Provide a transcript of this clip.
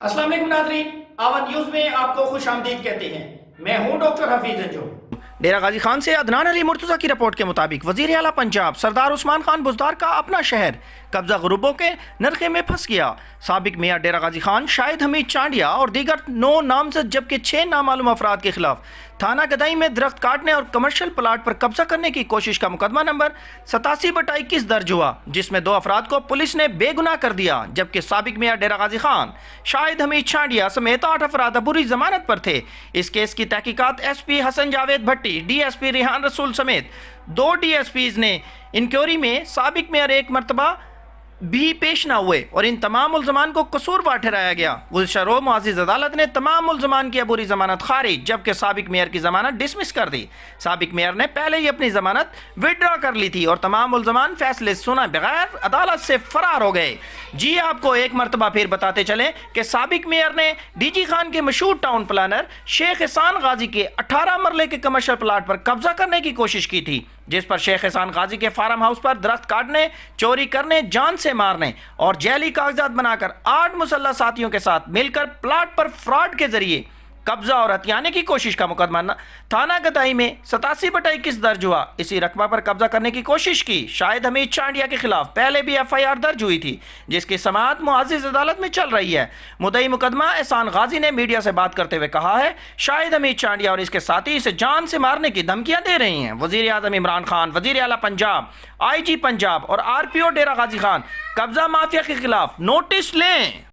अस्सलाम वालेकुम नाज़रीन, आवाज़ न्यूज़ में आपको खुश आमदीद कहते हैं। मैं हूं डॉक्टर हफीज अंजुम। डेरा गाजी खान से अदनान अली मुर्तज़ा की रिपोर्ट के मुताबिक वज़ीर आला पंजाब सरदार उस्मान खान बुज़दार का अपना शहर कब्ज़ा गुरुबों के नरखे में फंस गया। साबिक मेयर डेरा गाजी खान शाहिद हमीद चांडिया और दीगर 9 नामजद जबकि 6 नामालूम अफराद के खिलाफ थाना गदाई में दरख्त काटने और कमर्शियल प्लाट पर कब्जा करने की कोशिश का मुकदमा नंबर 87/21 दर्ज हुआ, जिसमें 2 अफराद को पुलिस ने बेगुनाह कर दिया, जबकि साबिक मेयर डेरा गाजी खान शाहिद हमीद चांडिया समेत 8 अफराद अबूरी जमानत पर थे। इस केस की तहकीकात SP हसन जावेद भट्टी, DSP रिहान रसूल समेत 2 DSPs ने इंक्वायरी में साबिक मेयर एक मरतबा भी पेश न हुए और इन तमाम मुल्ज़मान को कसूरवार ठहराया गया। गुज़श्ता रोज़ मुअज़्ज़िज़ अदालत ने तमाम मुल्ज़मान की अबूरी ज़मानत खारिज, जबकि साबिक मेयर की ज़मानत डिसमिस कर दी। साबिक मेयर ने पहले ही अपनी ज़मानत विड्रॉ कर ली थी और तमाम मुल्ज़मान फैसले सुना बगैर अदालत से फरार हो गए। जी आपको एक मरतबा फिर बताते चलें कि साबिक मेयर ने DG खान के मशहूर टाउन प्लानर शेख एहसान गाजी के 18 मरले के कमर्शियल प्लाट पर कब्जा करने की कोशिश की थी, जिस पर शेख एहसान गाजी के फार्म हाउस पर दरख्त काटने, चोरी करने, जान से मारने और जैली कागजात बनाकर 8 मुसल्लह साथियों के साथ मिलकर प्लाट पर फ्रॉड के जरिए कब्जा और हथियाने की कोशिश का मुकदमा थाना गदाई में 87/21 दर्ज हुआ। इसी रकबा पर कब्जा करने की कोशिश की शाहिद हमीद चांडिया के खिलाफ पहले भी FIR दर्ज हुई थी, जिसकी समाअत मुअज़्ज़िज़ अदालत में चल रही है। मुद्दई मुकदमा एहसान गाजी ने मीडिया से बात करते हुए कहा है, शाहिद हमीद चांडिया और इसके साथी इसे जान से मारने की धमकियां दे रही हैं। वज़ीर आज़म इमरान खान, वज़ीर आला पंजाब, IG पंजाब और RPO डेरा गाजी खान कब्जा माफिया के खिलाफ नोटिस लें।